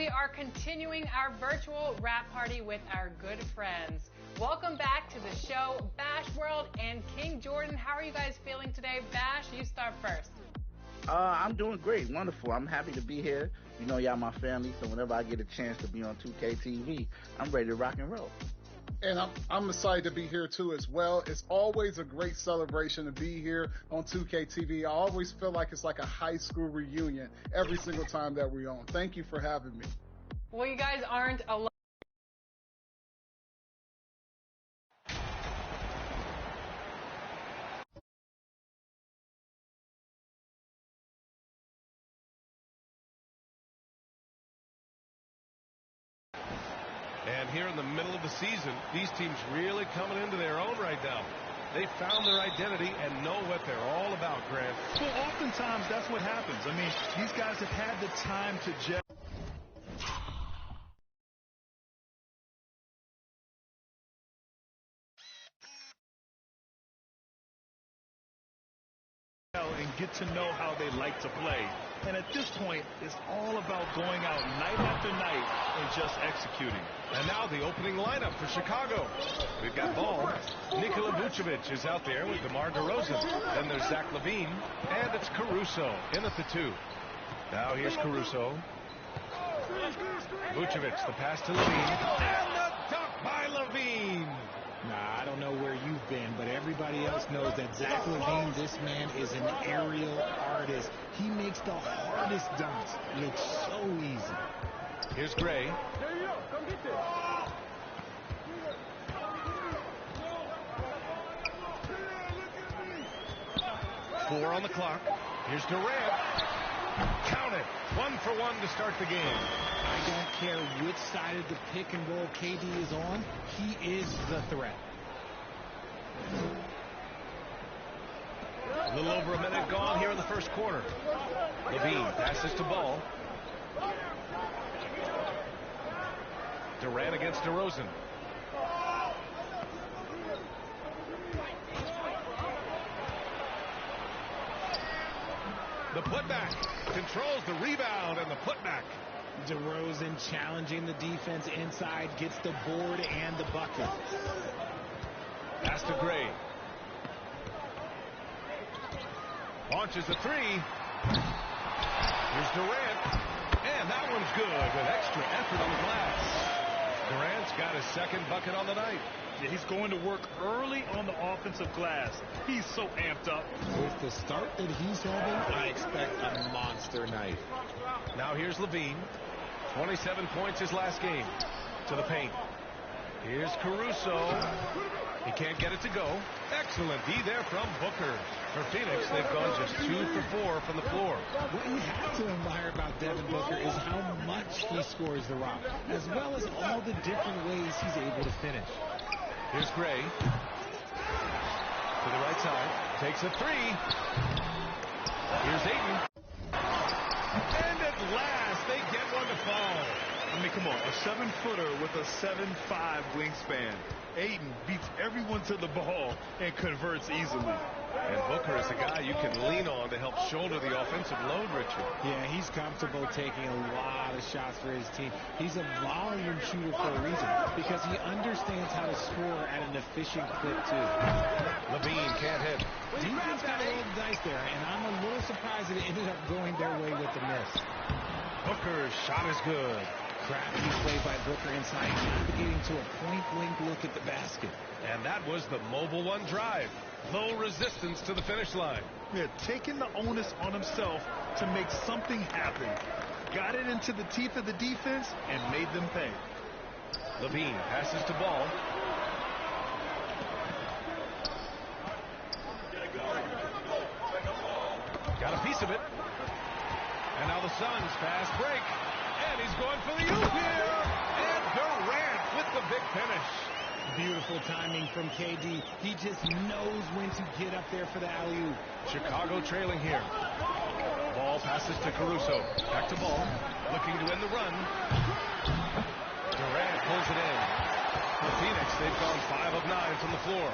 we are continuing our virtual wrap party with our good friends. Welcome back to the show, Bash World and King Jordan. How are you guys feeling today? Bash, you start first. I'm doing great, wonderful. I'm happy to be here. You know, y'all my family, so whenever I get a chance to be on 2K TV, I'm ready to rock and roll. And I'm excited to be here too as well. It's always a great celebration to be here on 2K TV. I always feel like it's like a high school reunion every single time that we're on. Thank you for having me. Well, you guys aren't alone. And here in the middle of the season, these teams really coming into their own right now. They found their identity and know what they're all about, Grant. Well, oftentimes that's what happens. I mean, these guys have had the time to gel. And get to know how they like to play. And at this point, it's all about going out night after night and just executing. And now the opening lineup for Chicago. We've got ball. Nikola Vucevic is out there with DeMar DeRozan. Then there's Zach LaVine. And it's Caruso in at the 2. Now here's Caruso. Vucevic, the pass to LaVine. And the dunk by LaVine. Nah, I don't know where you've been, but everybody else knows that Zach LaVine, this man is an aerial artist. He makes the hardest dunks look so easy. Here's Gray. There you go. Come get this. 4 on the clock. Here's Durant. Count it. 1 for 1 to start the game. I don't care which side of the pick and roll KD is on. He is the threat. A little over a minute gone here in the first quarter. LaVine passes to Ball. Durant against DeRozan. The putback controls the rebound and the putback. DeRozan challenging the defense inside, gets the board and the bucket. Pass to Gray. Launches a 3. Here's Durant. And that one's good with extra effort on the glass. Durant's got his second bucket on the night. Yeah, he's going to work early on the offensive glass. He's so amped up. With the start that he's having, I expect a monster night. Now here's LaVine. 27 points his last game. To the paint. Here's Caruso. He can't get it to go. Excellent D there from Booker. For Phoenix, they've gone just 2 for 4 from the floor. What you have to admire about Devin Booker is how much he scores the rock, as well as all the different ways he's able to finish. Here's Gray. To the right side. Takes a 3. Here's Ayton. And at last, they get one to fall. I mean, come on, a 7-footer with a 7'5" wingspan. Ayton beats everyone to the ball and converts easily. And Booker is a guy you can lean on to help shoulder the offensive load, Richard. Yeah, he's comfortable taking a lot of shots for his team. He's a volume shooter for a reason, because he understands how to score at an efficient clip, too. LaVine can't hit. Defense got to roll the dice there, and I'm a little surprised that it ended up going their way with the miss. Booker's shot is good. Crafty play by Booker inside, navigating to a point-blank look at the basket. And that was the mobile one drive. Low resistance to the finish line. Yeah, taking the onus on himself to make something happen. Got it into the teeth of the defense and made them pay. LaVine passes to Ball. Got a piece of it. And now the Suns fast break. And he's going for the oop here. And Durant with the big finish. Beautiful timing from KD. He just knows when to get up there for the alley-oop. Chicago trailing here. Ball passes to Caruso. Back to Ball. Looking to end the run. Durant pulls it in. For Phoenix, they've gone 5 of 9 from the floor.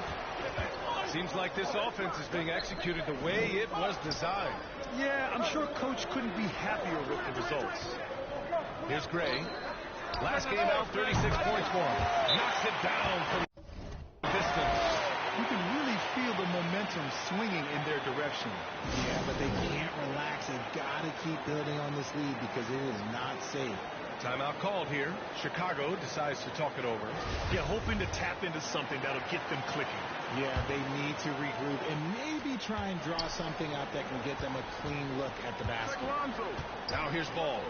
Seems like this offense is being executed the way it was designed. Yeah, I'm sure Coach couldn't be happier with the results. Here's Gray. Last game out, 36 points for him. Knocks it down from distance. You can really feel the momentum swinging in their direction. Yeah, but they can't relax. They've got to keep building on this lead because it is not safe. Timeout called here. Chicago decides to talk it over. Yeah, hoping to tap into something that'll get them clicking. Yeah, they need to regroup and maybe try and draw something up that can get them a clean look at the basket. Now here's Ball.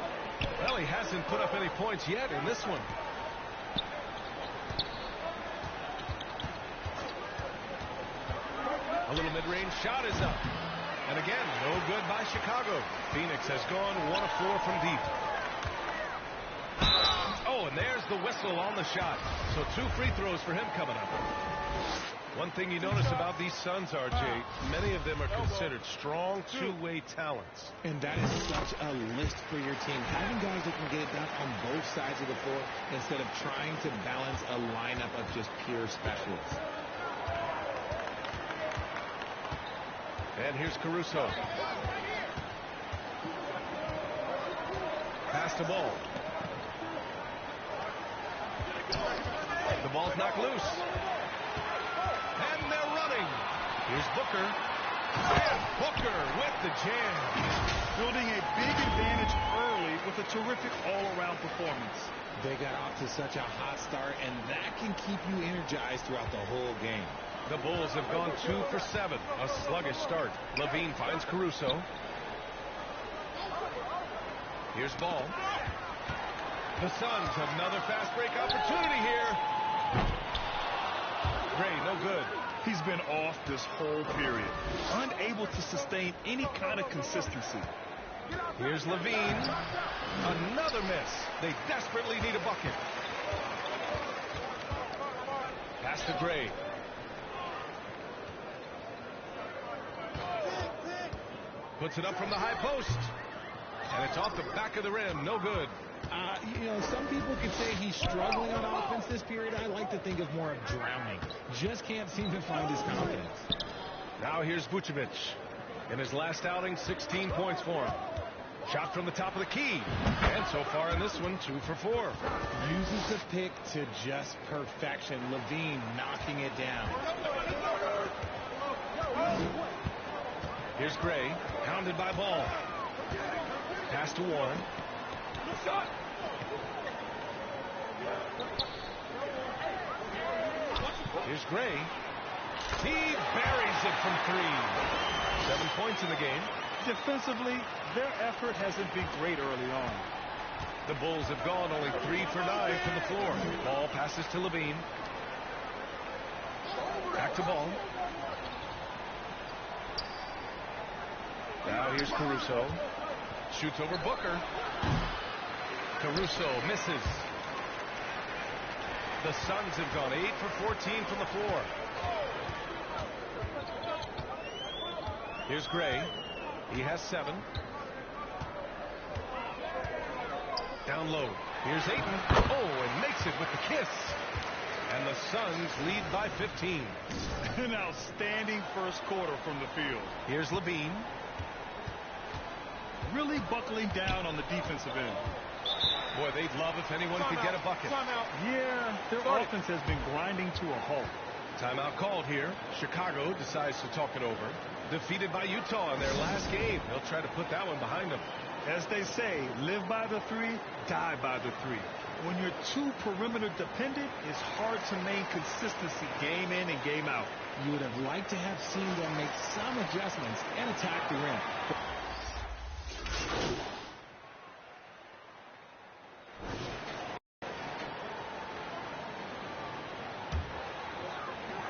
Well, he hasn't put up any points yet in this one. A little mid-range shot is up. And again, no good by Chicago. Phoenix has gone 1 of 4 from deep. Oh, and there's the whistle on the shot. So 2 free throws for him coming up. One thing you notice about these Suns, RJ, many of them are considered strong two-way talents. And that is such a lift for your team. Having guys that can get it done on both sides of the floor instead of trying to balance a lineup of just pure specialists. And here's Caruso. Pass the ball. The ball's knocked loose. And they're running. Here's Booker. And Booker with the jam. Building a big advantage early with a terrific all-around performance. They got off to such a hot start, and that can keep you energized throughout the whole game. The Bulls have gone 2 for 7. A sluggish start. Levine finds Caruso. Here's Ball. The Suns, another fast break opportunity here. Gray, no good. He's been off this whole period. Unable to sustain any kind of consistency. Here's Levine. Another miss. They desperately need a bucket. Pass to Gray. Puts it up from the high post. And it's off the back of the rim. No good. You know, some people could say he's struggling on offense this period. I like to think of more of drowning. Just can't seem to find his confidence. Now here's Vucevic. In his last outing, 16 points for him. Shot from the top of the key. And so far in this one, 2 for 4. Uses the pick to just perfection. Levine knocking it down. Here's Gray, hounded by Ball. Pass to Warren. Here's Gray. He buries it from 3. 7 points in the game. Defensively, their effort hasn't been great early on. The Bulls have gone only 3 for 9 from the floor. Ball passes to Levine. Back to Ball. Now here's Caruso. Shoots over Booker. Caruso misses. The Suns have gone 8 for 14 from the floor. Here's Gray. He has 7. Down low. Here's Ayton. Oh, and makes it with the kiss. And the Suns lead by 15. An outstanding first quarter from the field. Here's Levine. Really buckling down on the defensive end. Boy, they'd love if anyone could get a bucket. Yeah, their offense has been grinding to a halt. Timeout called here. Chicago decides to talk it over. Defeated by Utah in their last game. They'll try to put that one behind them. As they say, live by the 3, die by the 3. When you're too perimeter dependent, it's hard to maintain consistency game in and game out. You would have liked to have seen them make some adjustments and attack the rim.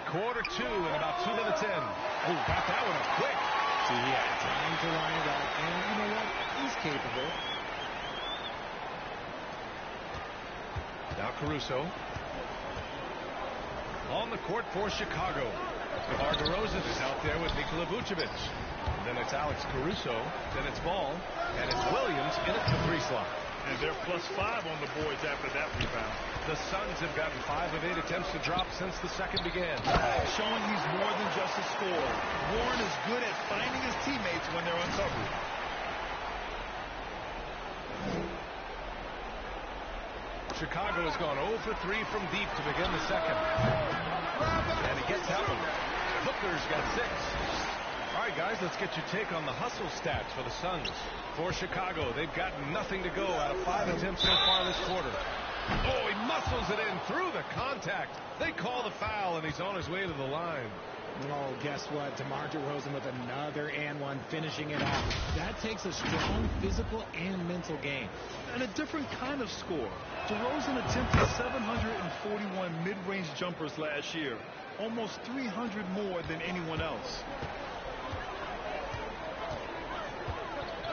Quarter 2 and about 2 minutes in. Oh, got that one up quick. So he had time to line it up, and you know what? He's capable. Now Caruso. On the court for Chicago. DeMar DeRozan is out there with Nikola Vucevic. Then it's Alex Caruso. Then it's Ball. And it's Williams in at the 3 slot. And they're +5 on the boards after that rebound. The Suns have gotten 5 of 8 attempts to drop since the second began. Showing he's more than just a scorer. Warren is good at finding his teammates when they're uncovered. Chicago has gone 0 for 3 from deep to begin the second. And he gets out of it. Booker's got 6. All right, guys, let's get your take on the hustle stats for the Suns. For Chicago, they've got nothing to go out of 5 attempts so far this quarter. Oh, he muscles it in through the contact. They call the foul, and he's on his way to the line. Oh, guess what? DeMar DeRozan with another and one, finishing it off. That takes a strong physical and mental game. And a different kind of score. DeRozan attempted 741 mid-range jumpers last year, almost 300 more than anyone else.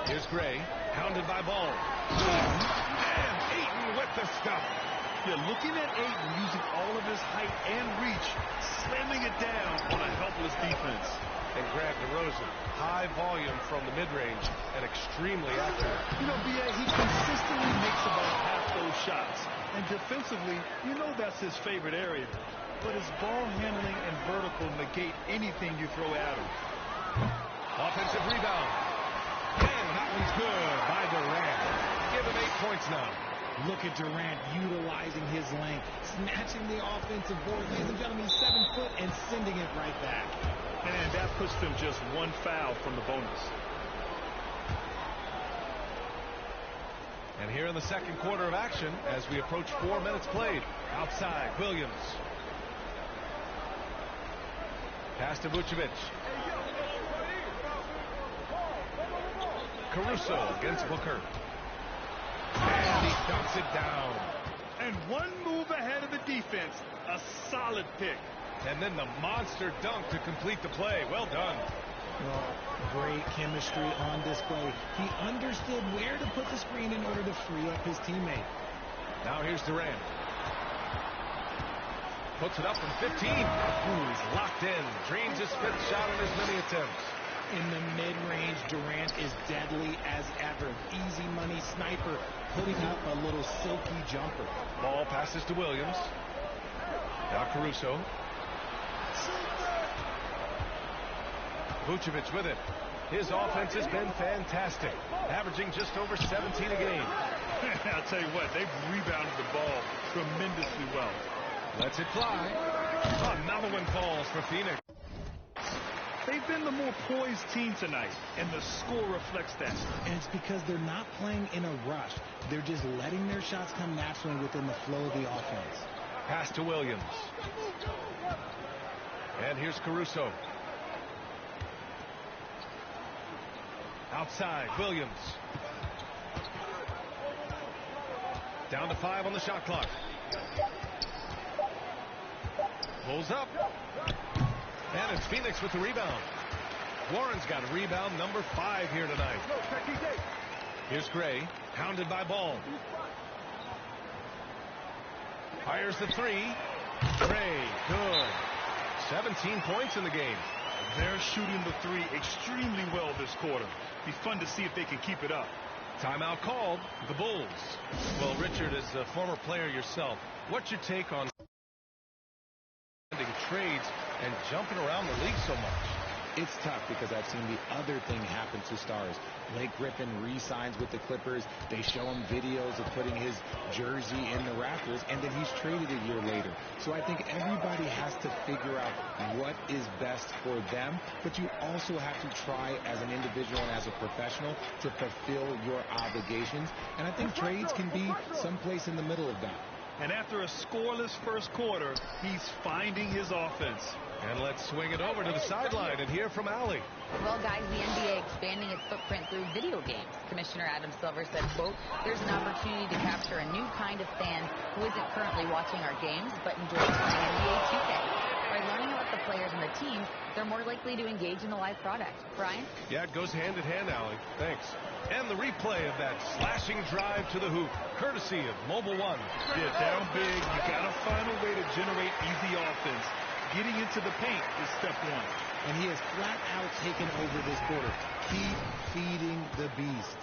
Here's Gray, hounded by Ball. And Ayton with the stop. You're looking at Ayton using all of his height and reach, slamming it down on a helpless defense. And grab DeRozan. High volume from the mid-range and extremely accurate. You know, B.A., he consistently makes about half those shots. And defensively, you know that's his favorite area. But his ball handling and vertical negate anything you throw at him. Offensive rebound. And that one's good by Durant. Give him 8 points now. Look at Durant utilizing his length, snatching the offensive board, ladies and gentlemen, 7 foot, and sending it right back. And that puts them just 1 foul from the bonus. And here in the second quarter of action, as we approach 4 minutes played. Outside, Williams. Pass to Vucevic. Caruso against Booker. And he dunks it down. And 1 move ahead of the defense. A solid pick. And then the monster dunk to complete the play. Well done. Well, great chemistry on display. He understood where to put the screen in order to free up his teammate. Now here's Durant. Puts it up from 15. Ooh, he's locked in. Dreams his 5th shot on as many attempts. In the mid-range, Durant is deadly as ever. Easy money sniper, putting up a little silky jumper. Ball passes to Williams. Now Caruso. Vucevic with it. His offense has been fantastic, averaging just over 17 a game. I'll tell you what, they've rebounded the ball tremendously well. Lets it fly. Another one falls for Phoenix. They've been the more poised team tonight, and the score reflects that. And it's because they're not playing in a rush. They're just letting their shots come naturally within the flow of the offense. Pass to Williams. And here's Caruso. Outside, Williams. Down to 5 on the shot clock. Pulls up. And it's Phoenix with the rebound. Warren's got a rebound number 5 here tonight. Here's Gray, hounded by Ball. Fires the 3. Gray, good. 17 points in the game. They're shooting the 3 extremely well this quarter. Be fun to see if they can keep it up. Timeout called, the Bulls. Well, Richard, as a former player yourself, what's your take on trades and jumping around the league so much? It's tough because I've seen the other thing happen to stars. Blake Griffin re-signs with the Clippers. They show him videos of putting his jersey in the rafters, and then he's traded a year later. So I think everybody has to figure out what is best for them, but you also have to try as an individual and as a professional to fulfill your obligations. And I think trades can be someplace in the middle of that. And after a scoreless first quarter, he's finding his offense. And let's swing it over to the sideline and hear from Allie. Well, guys, the NBA expanding its footprint through video games. Commissioner Adam Silver said, quote, "There's an opportunity to capture a new kind of fan who isn't currently watching our games but enjoys playing NBA 2K. By learning about the players and the teams, they're more likely to engage in the live product." Brian? Yeah, it goes hand in hand, Allie. Thanks. And the replay of that slashing drive to the hoop, courtesy of Mobile One. Yeah, down big, you got to find a way to generate easy offense. Getting into the paint is step 1. And he has flat out taken over this quarter. Keep feeding the beast.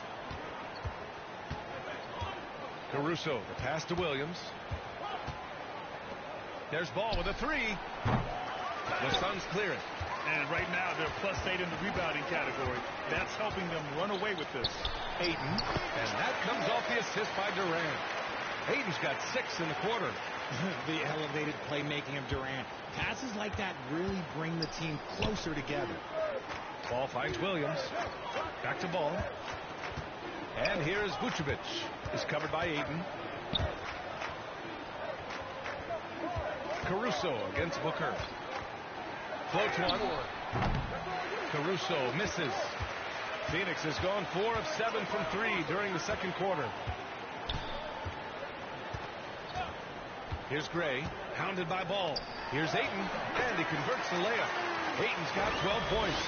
Caruso, the pass to Williams. There's Ball with a 3. The Suns clear it. And right now, they're +8 in the rebounding category. That's helping them run away with this. Ayton. And that comes off the assist by Durant. Aiden's got 6 in the quarter. The elevated playmaking of Durant. Passes like that really bring the team closer together. Ball finds Williams. Back to Ball. And here's Vucevic. Is covered by Aiden. Caruso against Booker. Floats one. Caruso misses. Phoenix has gone 4 of 7 from 3 during the second quarter. Here's Gray, hounded by Ball. Here's Ayton, and he converts the layup. Ayton's got 12 points.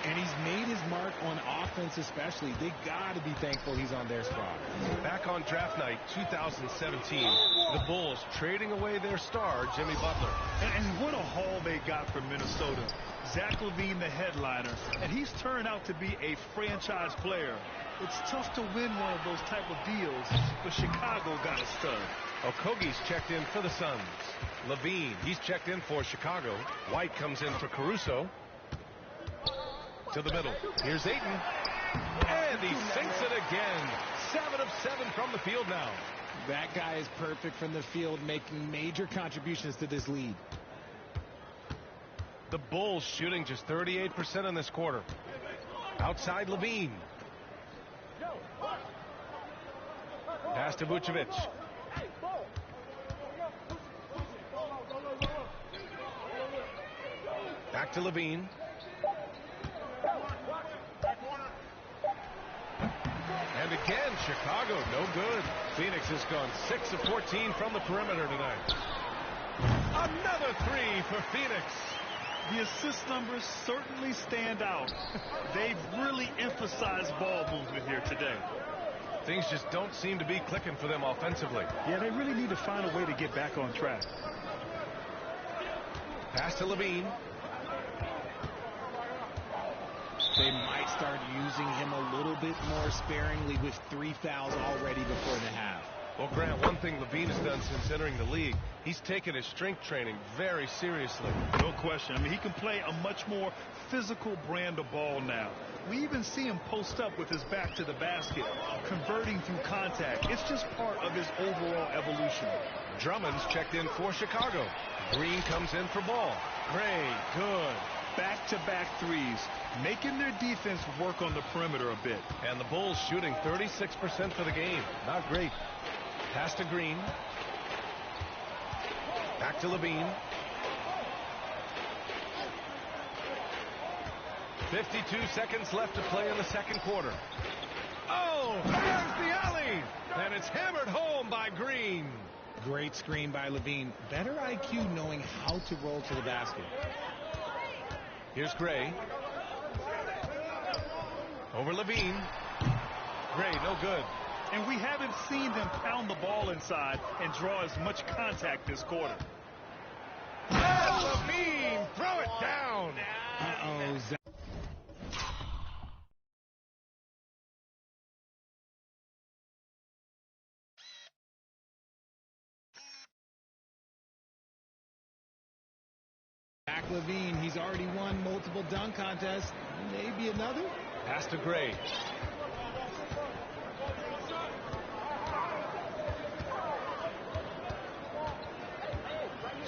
And he's made his mark on offense especially. They got to be thankful he's on their squad. Back on draft night 2017, the Bulls trading away their star, Jimmy Butler. And what a haul they got from Minnesota. Zach LaVine, the headliner, and he's turned out to be a franchise player. It's tough to win one of those type of deals, but Chicago got a stud. Okogie's checked in for the Suns. LaVine, he's checked in for Chicago. White comes in for Caruso. To the middle. Here's Ayton. And he sinks it again. 7 of 7 from the field now. That guy is perfect from the field, making major contributions to this lead. The Bulls shooting just 38% in this quarter. Outside LaVine. Pass to Vucevic. Back to LaVine. And again, Chicago, no good. Phoenix has gone 6 of 14 from the perimeter tonight. Another 3 for Phoenix. The assist numbers certainly stand out. They've really emphasized ball movement here today. Things just don't seem to be clicking for them offensively. Yeah, they really need to find a way to get back on track. Pass to LaVine. They might start using him a little bit more sparingly with 3 fouls already before the half. Well, Grant, one thing LaVine has done since entering the league, he's taken his strength training very seriously. No question. I mean, he can play a much more physical brand of ball now. We even see him post up with his back to the basket, converting through contact. It's just part of his overall evolution. Drummond's checked in for Chicago. Green comes in for Ball. Gray, good. Back-to-back threes, making their defense work on the perimeter a bit. And the Bulls shooting 36% for the game. Not great. Pass to Green. Back to LaVine. 52 seconds left to play in the second quarter. Oh, there's the alley! And it's hammered home by Green. Great screen by LaVine. Better IQ knowing how to roll to the basket. Here's Gray. Over LaVine. Gray, no good. And we haven't seen them pound the ball inside and draw as much contact this quarter. And LaVine, throw it down. Uh-oh. Zach LaVine, he's already won multiple dunk contests. Maybe another? Pass to Gray.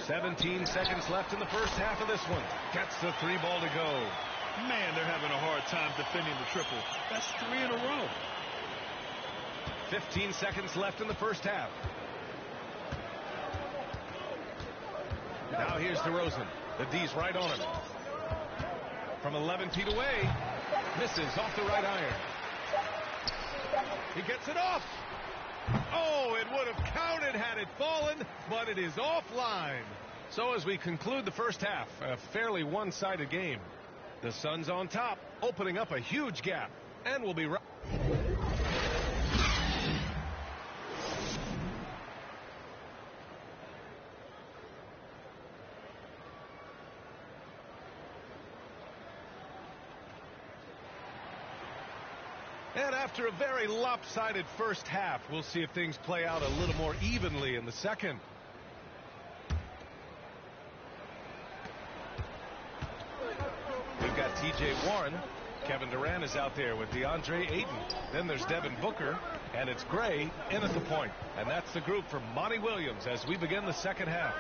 "17 seconds left in the first half of this one. Gets the 3 ball to go. Man, they're having a hard time defending the triple. That's 3 in a row. 15 seconds left in the first half. Now here's DeRozan. The D's right on him. From 11 feet away. Misses off the right iron. He gets it off. Oh, it would have counted had it fallen, but it is offline. So as we conclude the first half, a fairly one-sided game. The Suns on top, opening up a huge gap. And we'll be right. And after a very lopsided first half, we'll see if things play out a little more evenly in the second. We've got T.J. Warren Kevin Durant is out there with DeAndre Ayton. Then there's Devin Booker, and it's Gray in at the point. And that's the group for Monty Williams as we begin the second half.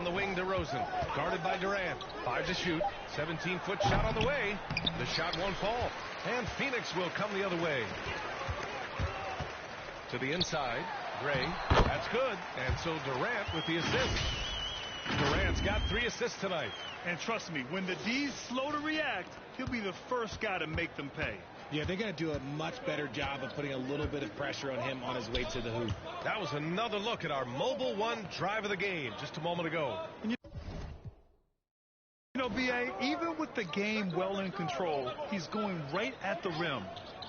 On the wing, DeRozan, guarded by Durant. 5 to shoot. 17-foot shot on the way. The shot won't fall. And Phoenix will come the other way. To the inside. Gray. That's good. And so Durant with the assist. Durant's got 3 assists tonight. And trust me, when the D's slow to react, he'll be the first guy to make them pay. Yeah, they got to do a much better job of putting a little bit of pressure on him on his way to the hoop. That was another look at our Mobile One drive of the game just a moment ago. You know, B.A., even with the game well in control, he's going right at the rim.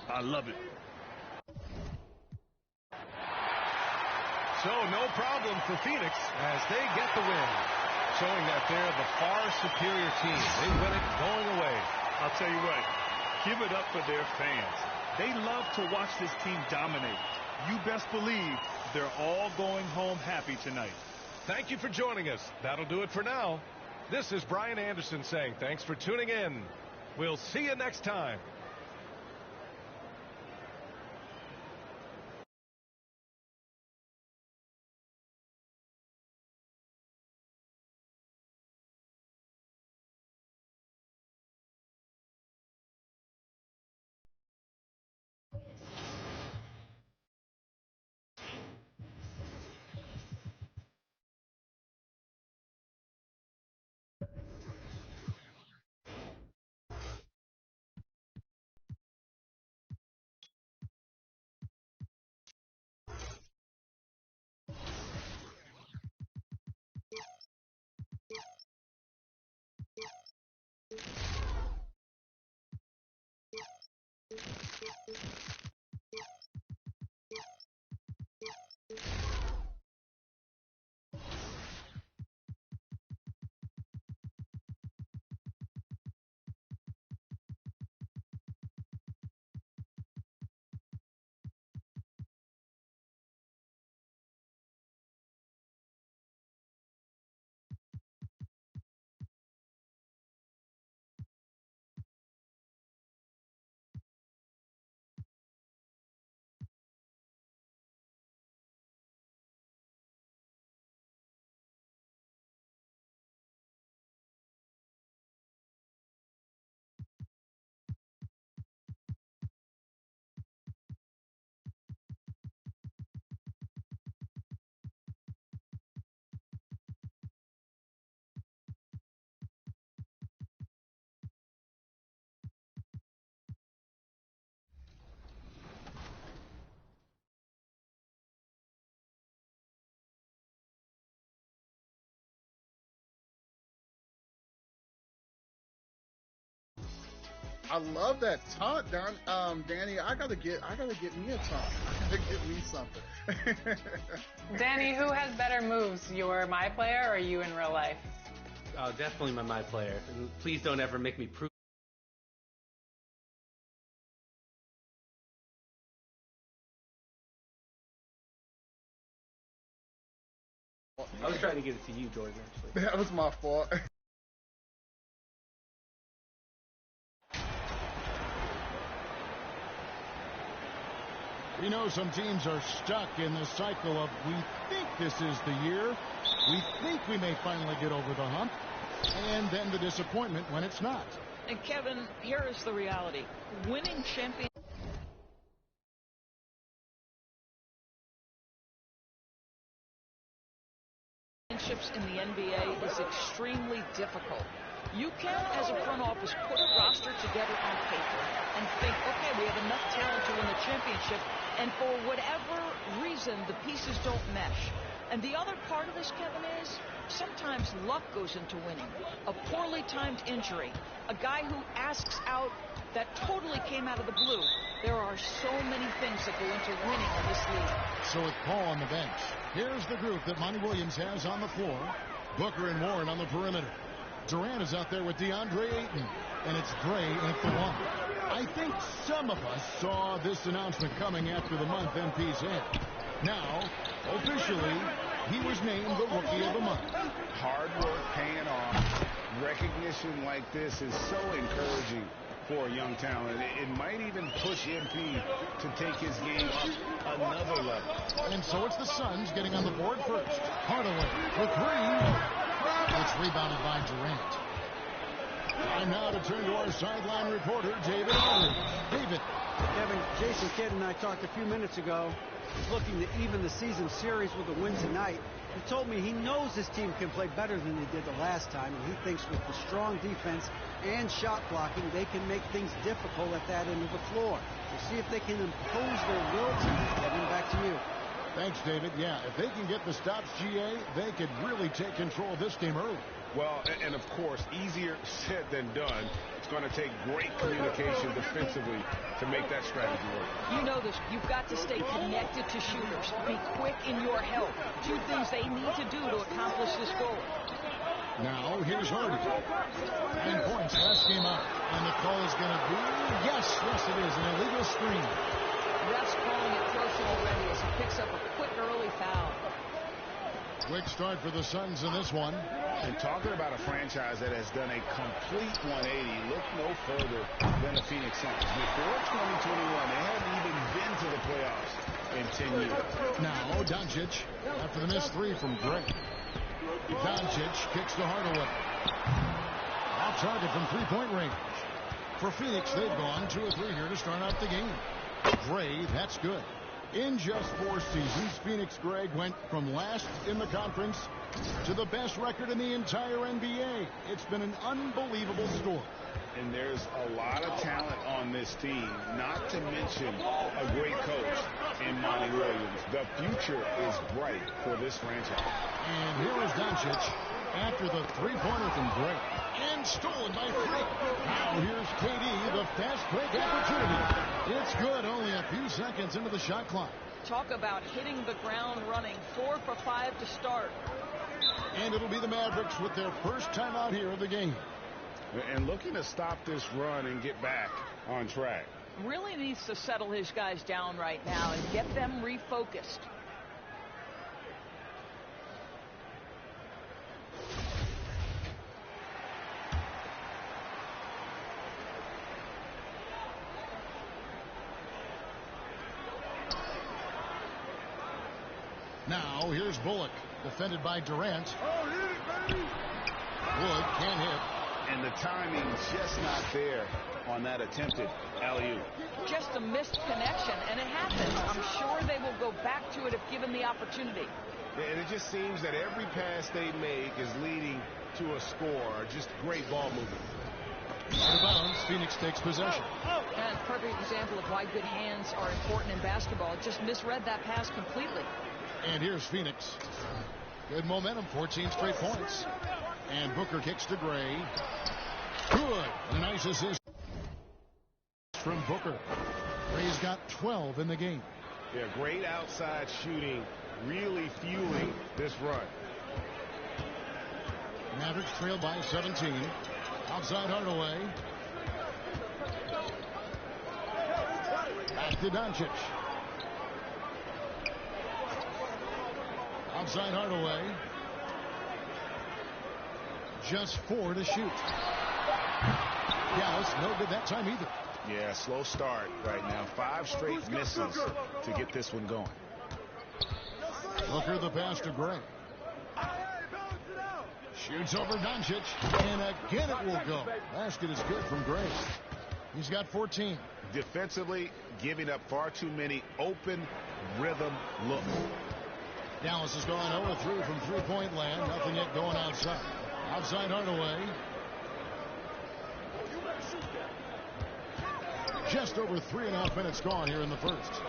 I love it. So no problem for Phoenix as they get the win, showing that they're the far superior team. They win it going away. I'll tell you what, give it up for their fans. They love to watch this team dominate. You best believe they're all going home happy tonight. Thank you for joining us. That'll do it for now. This is Brian Anderson saying thanks for tuning in. We'll see you next time. I love that taunt, Danny. I gotta get me a taunt. I gotta get me something. Danny, who has better moves, your my player or you in real life? Definitely my player. And please don't ever make me prove. I was trying to get it to you, Jordan, actually. That was my fault. We know some teams are stuck in the cycle of we think this is the year, we think we may finally get over the hump, and then the disappointment when it's not. And Kevin, here is the reality. Winning championships in the NBA is extremely difficult. You can, as a front office, put a roster together on paper and think, okay, we have enough talent to win the championship, and for whatever reason, the pieces don't mesh. And the other part of this, Kevin, is sometimes luck goes into winning. A poorly timed injury, a guy who asks out that totally came out of the blue. There are so many things that go into winning in this league. So with Paul on the bench, here's the group that Monty Williams has on the floor. Booker and Warren on the perimeter. Durant is out there with DeAndre Ayton, and it's Gray at the 1. I think some of us saw this announcement coming after the month MP's in. Now, officially, he was named the Rookie of the Month. Hard work paying off. Recognition like this is so encouraging for a young talent. It might even push MP to take his game up another level. And so it's the Suns getting on the board first. Hardaway for 3. It's rebounded by Durant. Time now to turn to our sideline reporter, David Aldridge. David. Kevin, Jason Kidd and I talked a few minutes ago. He's looking to even the season series with a win tonight. He told me he knows his team can play better than they did the last time, and he thinks with the strong defense and shot blocking, they can make things difficult at that end of the floor. We'll see if they can impose their will tonight. Kevin, back to you. Thanks, David. Yeah, if they can get the stops, GA, they could really take control of this game early. Well, and of course, easier said than done. It's going to take great communication defensively to make that strategy work. You know this. You've got to stay connected to shooters. Be quick in your help. 2 things they need to do to accomplish this goal. Now, here's Harden. 9 points last game out. And the call is going to be, yes, it is, an illegal screen. Ref's calling it personal already as he picks up a quick early foul. Quick start for the Suns in this one. And talking about a franchise that has done a complete 180, look no further than the Phoenix Suns. Before 2021, they hadn't even been to the playoffs in 10 years. Now, Doncic, after the missed 3 from Gray. Doncic kicks to Hardaway. Off target from 3-point range. For Phoenix, they've gone 2 or 3 here to start out the game. Gray, that's good. In just 4 seasons, Phoenix Gray went from last in the conference to the best record in the entire NBA. It's been an unbelievable story. And there's a lot of talent on this team, not to mention a great coach in Monty Williams. The future is bright for this franchise. And here is Doncic after the 3-pointer from Gray. And stolen by 3. Now here's KD, the fast break opportunity. It's good, only a few seconds into the shot clock. Talk about hitting the ground running. 4 for 5 to start. And it'll be the Mavericks with their first timeout here of the game. And looking to stop this run and get back on track. Really needs to settle his guys down right now and get them refocused. Now, here's Bullock, defended by Durant. Oh, hit it, baby! Wood can't hit. And the timing just not there on that attempted alley-oop. Just a missed connection, and it happens. I'm sure they will go back to it if given the opportunity. And it just seems that every pass they make is leading to a score. Just great ball movement. Out of bounds, Phoenix takes possession. And perfect example of why good hands are important in basketball. Just misread that pass completely. And here's Phoenix. Good momentum, 14 straight points. And Booker kicks to Gray. Good. A nice assist from Booker. Gray's got 12 in the game. Yeah, great outside shooting, really fueling this run. Mavericks trail by 17. Outside Hardaway. Back to Doncic. Outside Hardaway. Just 4 to shoot. Dallas, no good that time either. Yeah, slow start right now. 5 straight misses to get this one going. Booker the pass to Gray. Shoots over Doncic. And again it will go. Basket is good from Gray. He's got 14. Defensively, giving up far too many open rhythm looks. Dallas has gone 0-3 from 3-point land. Nothing yet going outside. Outside Hardaway. Just over 3.5 minutes gone here in the first.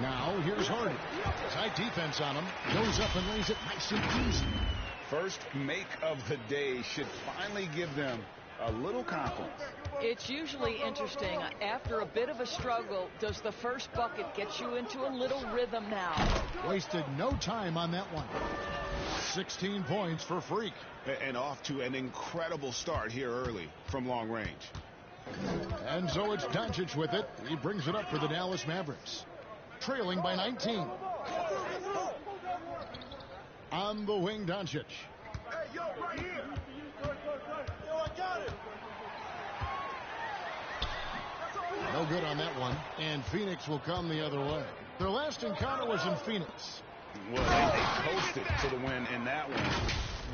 Now here's Harden. Tight defense on him. Goes up and lays it nice and easy. First make of the day should finally give them a little confidence. It's usually interesting. After a bit of a struggle, does the first bucket get you into a little rhythm now? Wasted no time on that one. 16 points for Freak. And off to an incredible start here early from long range. And so it's Doncic with it. He brings it up for the Dallas Mavericks. Trailing by 19. On the wing, Doncic. Hey, yo, right here. Yo, I got it. No good on that one. And Phoenix will come the other way. Their last encounter was in Phoenix. Well, they coasted to the win in that one.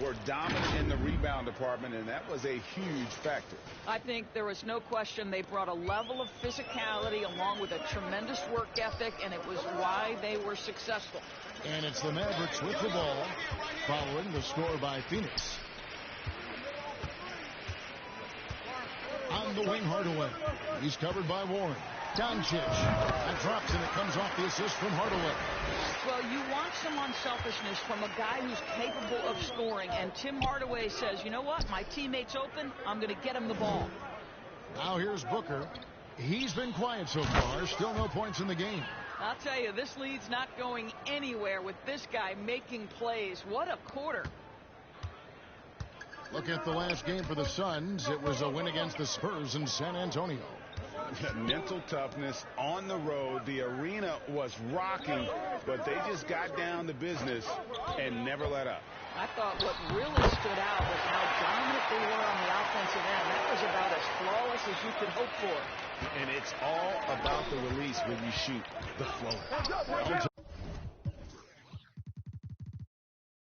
Were dominant in the rebound department, and that was a huge factor. I think there was no question they brought a level of physicality along with a tremendous work ethic, and it was why they were successful. And it's the Mavericks with the ball, following the score by Phoenix. On the wing, Hardaway. He's covered by Warren. Doncic. That drops, and it comes off the assist from Hardaway. Well, you want some unselfishness from a guy who's capable of scoring, and Tim Hardaway says, you know what, my teammate's open, I'm going to get him the ball. Now here's Booker. He's been quiet so far, still no points in the game. I'll tell you, this lead's not going anywhere with this guy making plays. What a quarter. Look at the last game for the Suns. It was a win against the Spurs in San Antonio. Mental toughness on the road. The arena was rocking, but they just got down to business and never let up. I thought what really stood out was how dominant they were on the offensive end. That was about as flawless as you could hope for. And it's all about the release when you shoot the flow.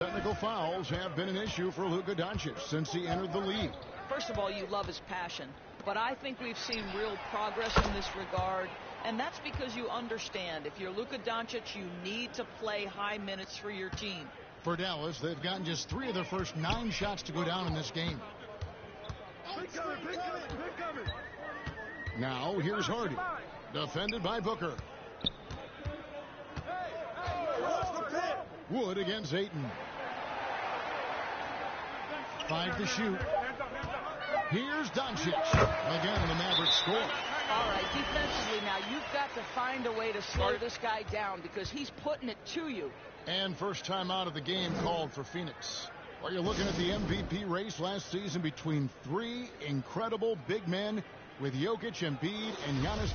Technical fouls have been an issue for Luka Doncic since he entered the league. First of all, you love his passion. But I think we've seen real progress in this regard, and that's because you understand if you're Luka Doncic, you need to play high minutes for your team. For Dallas, they've gotten just 3 of their first 9 shots to go down in this game. Now here's Hardy, defended by Booker. Wood against Ayton. 5 to shoot. Here's Doncic. Again, the Mavericks score. All right, defensively now, you've got to find a way to slow this guy down because he's putting it to you. And first time out of the game called for Phoenix. Well, you're looking at the MVP race last season between 3 incredible big men with Jokic, Embiid, and Giannis.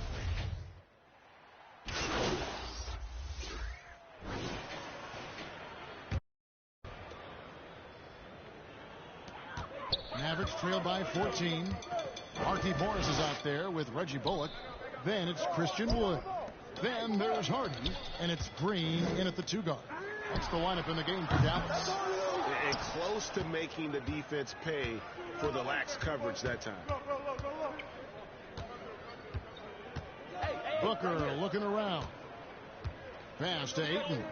Mavericks trail by 14. Markieff Morris is out there with Reggie Bullock. Then it's Christian Wood. Then there's Harden, and it's Green in at the 2 guard. That's the lineup in the game for Dallas. And close to making the defense pay for the lax coverage that time. Booker looking around. Pass to Ayton.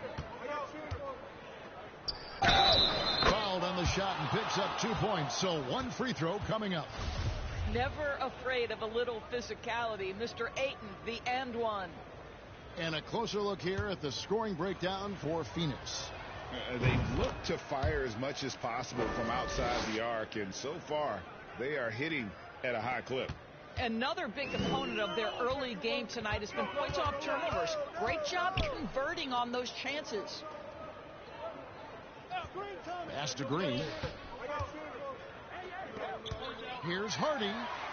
Fouled on the shot and picks up 2 points. So 1 free throw coming up. Never afraid of a little physicality. Mr. Ayton, the and one. And a closer look here at the scoring breakdown for Phoenix. They look to fire as much as possible from outside the arc, and so far they are hitting at a high clip. Another big component of their early game tonight has been points off turnovers. Great job converting on those chances. Pass to Green. Here's Hardy.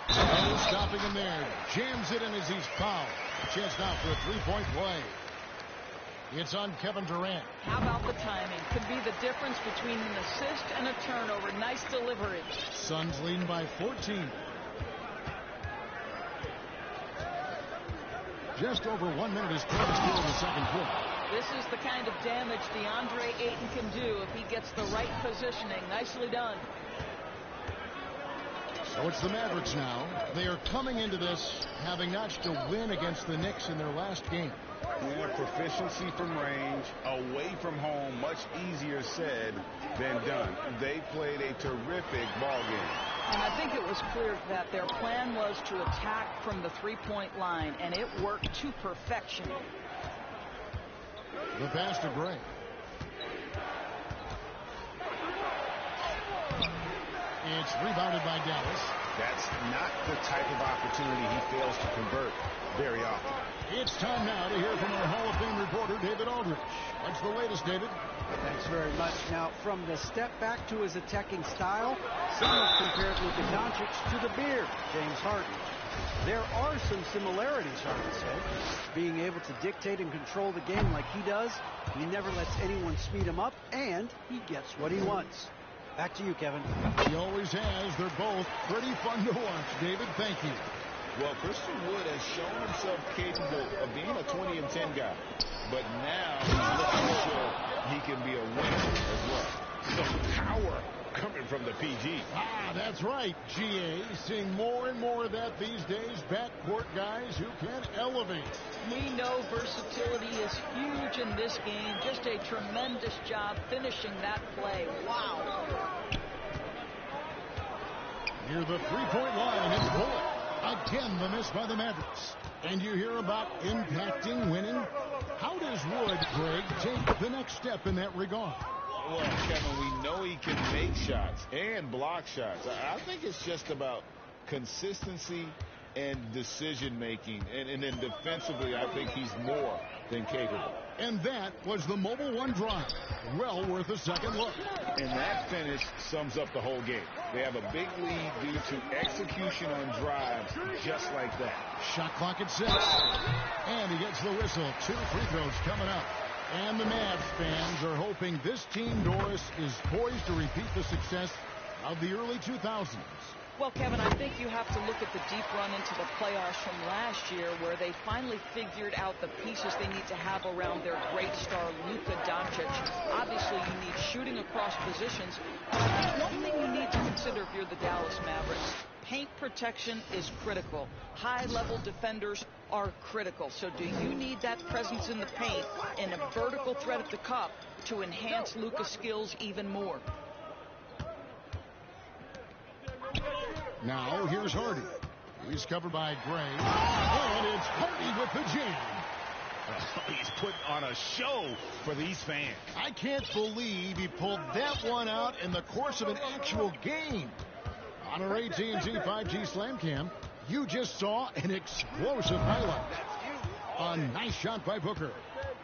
No stopping him there. Jams it in as he's fouled. A chance now for a 3-point play. It's on Kevin Durant. How about the timing? Could be the difference between an assist and a turnover. Nice delivery. Suns leading by 14. Just over 1 minute is closed here in the second quarter. This is the kind of damage DeAndre Ayton can do if he gets the right positioning. Nicely done. So it's the Mavericks now. They are coming into this having notched a win against the Knicks in their last game. Yeah, proficiency from range, away from home, much easier said than done. They played a terrific ball game. And I think it was clear that their plan was to attack from the 3-point line, and it worked to perfection. The pass to Gray. It's rebounded by Dallas. That's not the type of opportunity he fails to convert very often. It's time now to hear from our Hall of Fame reporter, David Aldridge. What's the latest, David? Thanks very much. Now, from the step back to his attacking style, some have compared Luka Doncic to the beard, James Harden. There are some similarities, Harden said. Being able to dictate and control the game like he does, he never lets anyone speed him up, and he gets what he wants. Back to you, Kevin. He always has. They're both pretty fun to watch. David, thank you. Well, Christian Wood has shown himself capable of being a 20 and 10 guy, but now he's looking to show he can be a winner as well. Some power coming from the PG. That's right, GA. Seeing more and more of that these days. Backcourt guys who can elevate. We know versatility is huge in this game. Just a tremendous job finishing that play. Wow. Near the three-point line, it's Bullock. Again, the miss by the Mavericks. And you hear about impacting winning. How does Wood, Greg, take the next step in that regard? Well, Kevin, we know he can make shots and block shots. I think it's just about consistency and decision-making. And then defensively, I think he's more than capable. And that was the Mobile One drive. Well worth a second look. And that finish sums up the whole game. They have a big lead due to execution on drives just like that. Shot clock at 6. And he gets the whistle. 2 free throws coming up. And the Mavs fans are hoping this team, Doris, is poised to repeat the success of the early 2000s. Well, Kevin, I think you have to look at the deep run into the playoffs from last year where they finally figured out the pieces they need to have around their great star, Luka Doncic. Obviously, you need shooting across positions. But I think one thing you need to consider if you're the Dallas Mavericks, paint protection is critical. High-level defenders are critical. So do you need that presence in the paint and a vertical threat at the cup to enhance Luka's skills even more? Now, here's Hardy. He's covered by Gray. And it's Hardy with the jam. He's putting on a show for these fans. I can't believe he pulled that one out in the course of an actual game. On our AT&T 5G Slam Cam, you just saw an explosive highlight. A nice shot by Booker.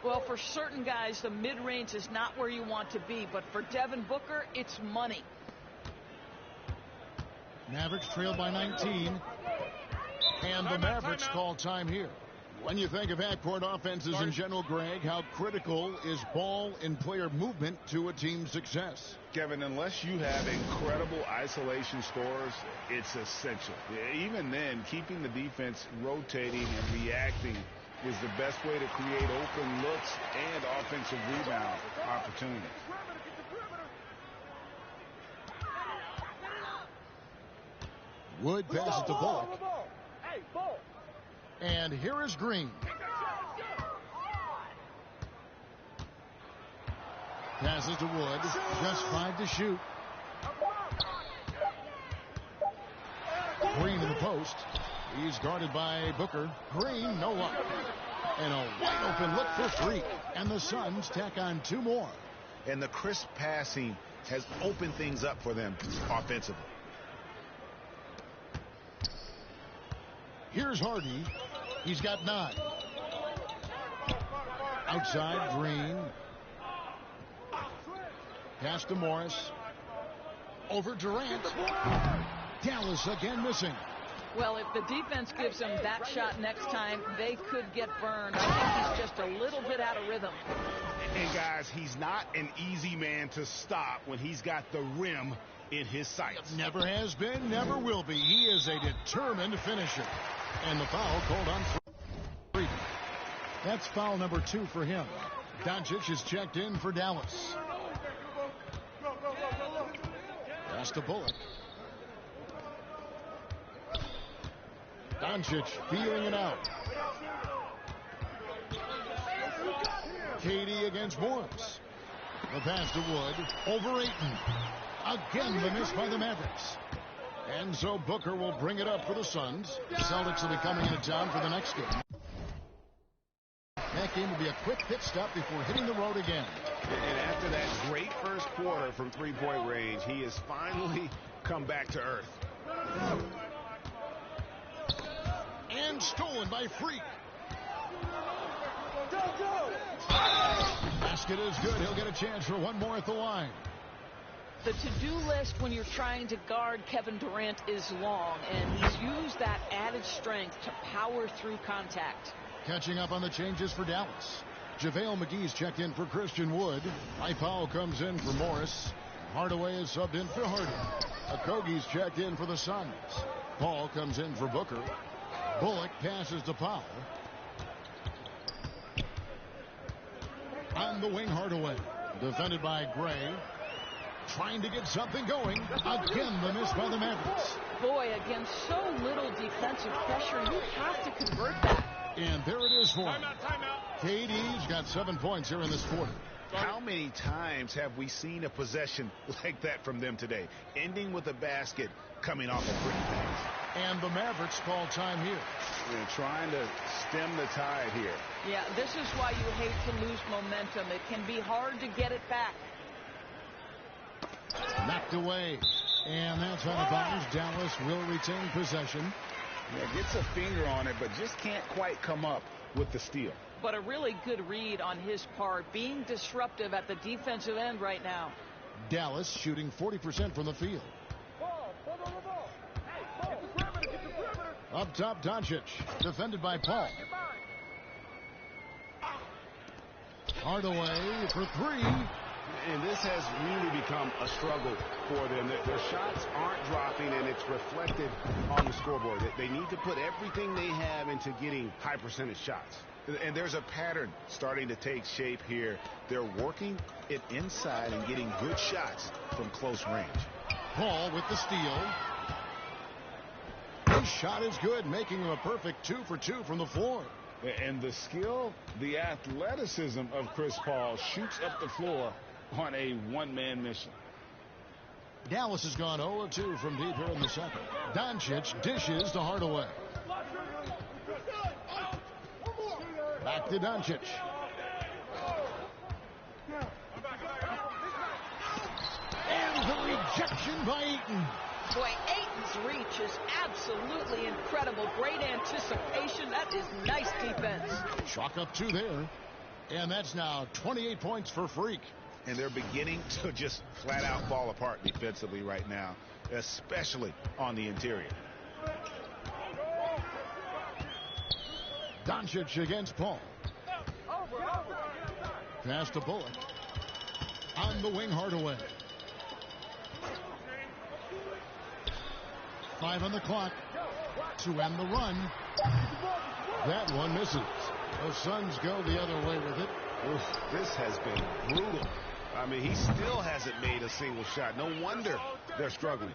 Well, for certain guys, the mid-range is not where you want to be. But for Devin Booker, it's money. Mavericks trailed by 19. And the Mavericks call time here. When you think of backcourt offenses in general, Greg, how critical is ball and player movement to a team's success? Kevin, unless you have incredible isolation scores, it's essential. Even then, keeping the defense rotating and reacting is the best way to create open looks and offensive rebound opportunities. Wood passes to Bullock. And here is Green. Passes to Wood. Just 5 to shoot. Green in the post. He's guarded by Booker. Green, no luck. And a wide open look for 3. And the Suns tack on 2 more. And the crisp passing has opened things up for them offensively. Here's Hardy. He's got 9. Outside, Green. Pass to Morris. Over Durant. Dallas again missing. Well, if the defense gives him that shot next time, they could get burned. I think he's just a little bit out of rhythm. And guys, he's not an easy man to stop when he's got the rim in his sights. Never has been, never will be. He is a determined finisher. And the foul called on free. That's foul number 2 for him. Doncic is checked in for Dallas. Pass to Bullock. Doncic feeling it out. Katie against Morris. The pass to Wood. Over Ayton. Again the miss by the Mavericks. And so Booker will bring it up for the Suns. The Celtics will be coming into town for the next game. That game will be a quick pit stop before hitting the road again. And after that great first quarter from three-point range, he has finally come back to earth. And stolen by Freak. Pass basket is good. He'll get a chance for one more at the line. The to-do list when you're trying to guard Kevin Durant is long, and he's used that added strength to power through contact. Catching up on the changes for Dallas. JaVale McGee's checked in for Christian Wood. Powell comes in for Morris. Hardaway is subbed in for Harden. Okogie's checked in for the Suns. Paul comes in for Booker. Bullock passes to Powell. On the wing, Hardaway. Defended by Gray. Trying to get something going. Again, the miss by the Mavericks. Boy, against so little defensive pressure, you have to convert that. And there it is for him. KD's got 7 points here in this quarter. How many times have we seen a possession like that from them today? Ending with a basket, coming off a pretty pass. And the Mavericks call time here. They're trying to stem the tide here. Yeah, this is why you hate to lose momentum. It can be hard to get it back. Knocked away. And that's out of bounds. Dallas will retain possession. Yeah, gets a finger on it, but just can't quite come up with the steal. But a really good read on his part, being disruptive at the defensive end right now. Dallas shooting 40% from the field. Up top, Doncic. Defended by Paul. Hardaway for three. And this has really become a struggle for them. Their shots aren't dropping, and it's reflected on the scoreboard. They need to put everything they have into getting high percentage shots. And there's a pattern starting to take shape here. They're working it inside and getting good shots from close range. Paul with the steal. His shot is good, making him a perfect 2 for 2 from the floor. And the skill, the athleticism of Chris Paul shoots up the floor on a one-man mission. Dallas has gone 0-2 from deep here in the second. Doncic dishes to Hardaway. Back to Doncic. And the rejection by Ayton. Boy, Ayton's reach is absolutely incredible. Great anticipation. That is nice defense. Chalk up 2 there. And that's now 28 points for Freak. And they're beginning to just flat out fall apart defensively right now, especially on the interior. Doncic against Paul. Pass to Bullock. On the wing, Hardaway. 5 on the clock to end the run. That one misses. The Suns go the other way with it. Oof, this has been brutal. I mean, he still hasn't made a single shot. No wonder they're struggling.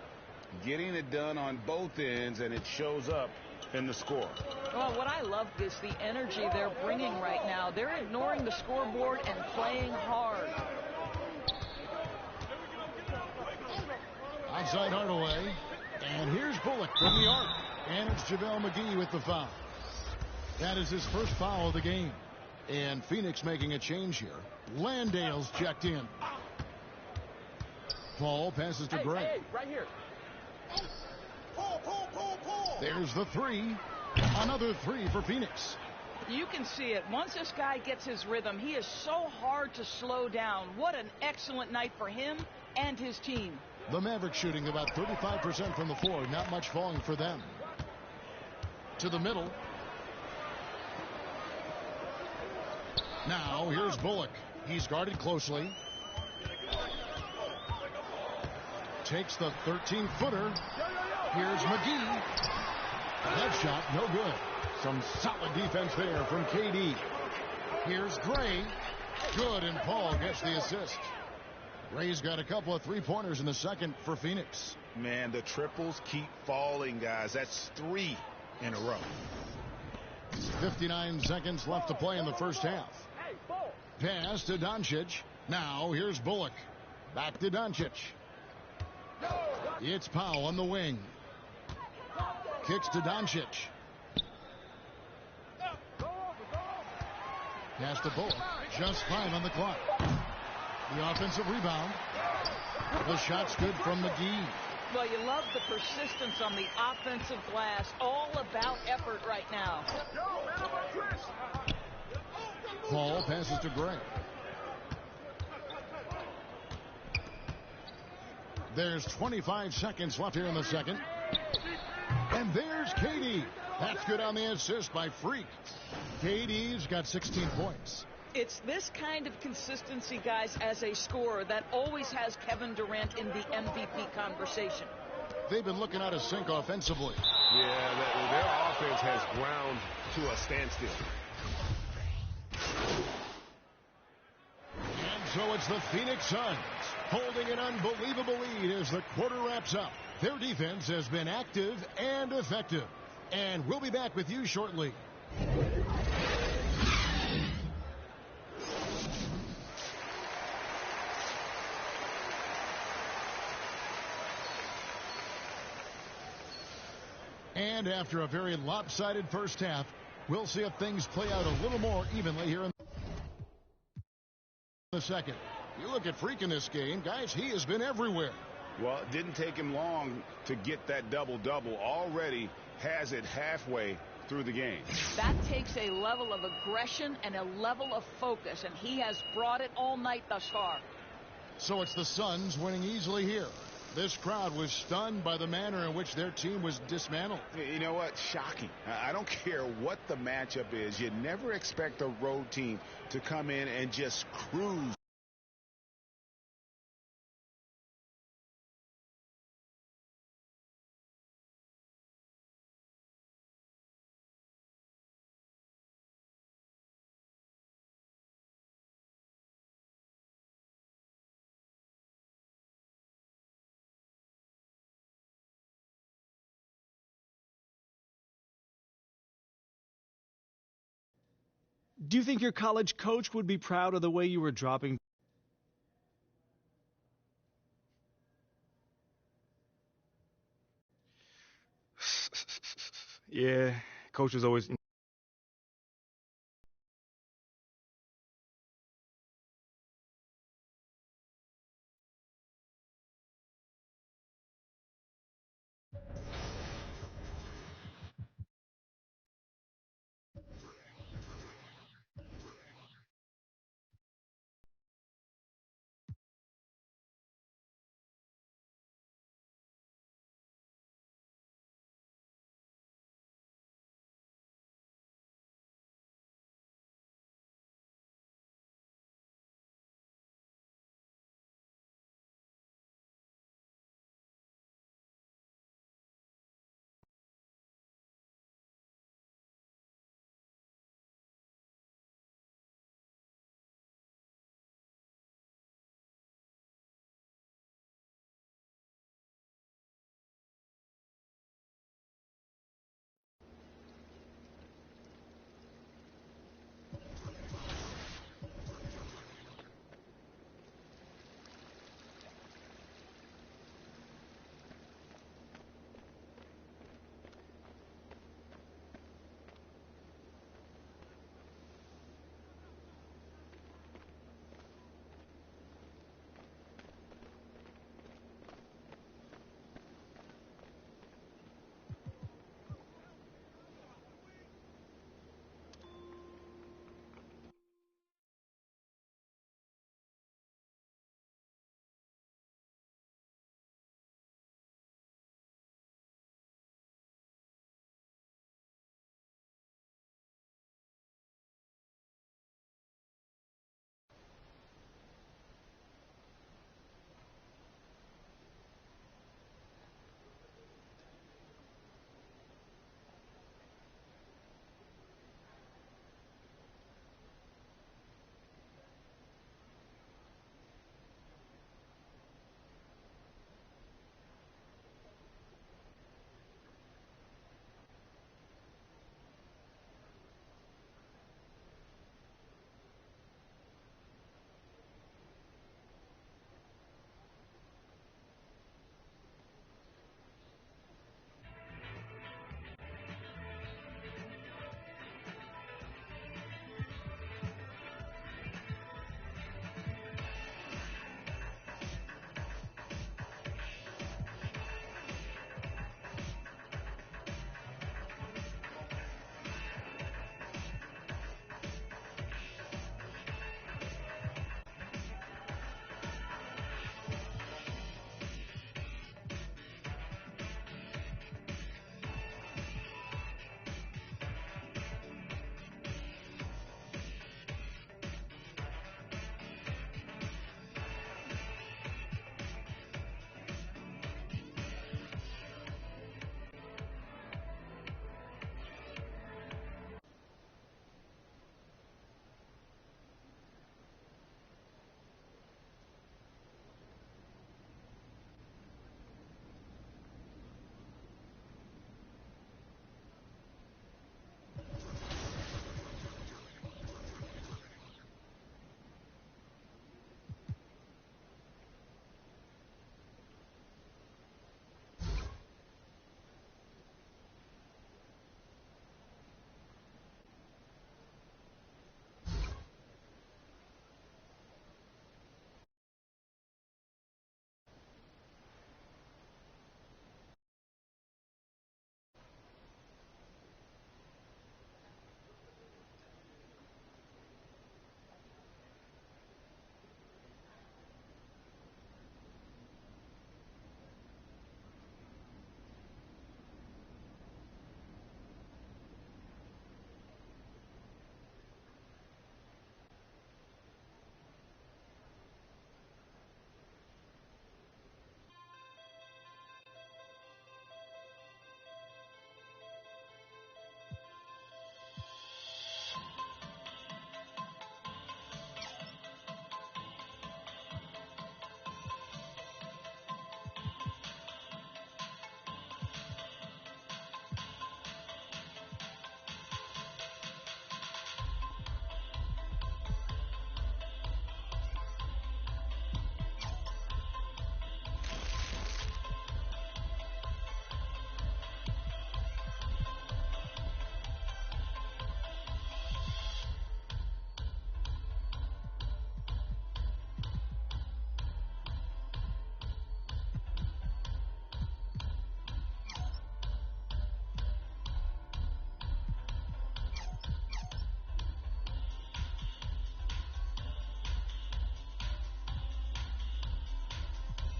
Getting it done on both ends, and it shows up in the score. Well, what I love is the energy they're bringing right now. They're ignoring the scoreboard and playing hard. Outside Hardaway. And here's Bullock from the arc. And it's JaVale McGee with the foul. That is his first foul of the game. And Phoenix making a change here. Landale's checked in. Paul passes to Gray. Hey, right here. Pull. There's the 3. Another 3 for Phoenix. You can see it. Once this guy gets his rhythm, he is so hard to slow down. What an excellent night for him and his team. The Mavericks shooting about 35% from the floor. Not much falling for them. To the middle. Now here's Bullock. He's guarded closely. Takes the 13-footer. Here's McGee. That shot, no good. Some solid defense there from KD. Here's Gray. Good, and Paul gets the assist. Gray's got a couple of 3-pointers in the second for Phoenix. Man, the triples keep falling, guys. That's 3 in a row. 59 seconds left to play in the first half. Pass to Doncic. Now here's Bullock. Back to Doncic. It's Powell on the wing. Kicks to Doncic. Pass to Bullock. Just 5 on the clock. The offensive rebound. The shot's good from McGee. Well, you love the persistence on the offensive glass. All about effort right now. Paul passes to Gray. There's 25 seconds left here in the second. And there's Katie. That's good on the assist by Freak. Katie's got 16 points. It's this kind of consistency, guys, as a scorer that always has Kevin Durant in the MVP conversation. They've been looking out of sync offensively. Yeah, their offense has ground to a standstill. And so it's the Phoenix Suns holding an unbelievable lead as the quarter wraps up. Their defense has been active and effective. And we'll be back with you shortly. And after a very lopsided first half, we'll see if things play out a little more evenly here in the second. You look at Freak in this game, guys, he has been everywhere. Well, it didn't take him long to get that double-double. Already has it halfway through the game. That takes a level of aggression and a level of focus, and he has brought it all night thus far. So it's the Suns winning easily here. This crowd was stunned by the manner in which their team was dismantled. You know what? Shocking. I don't care what the matchup is. You never expect a road team to come in and just cruise. Do you think your college coach would be proud of the way you were dropping? Yeah, coach was always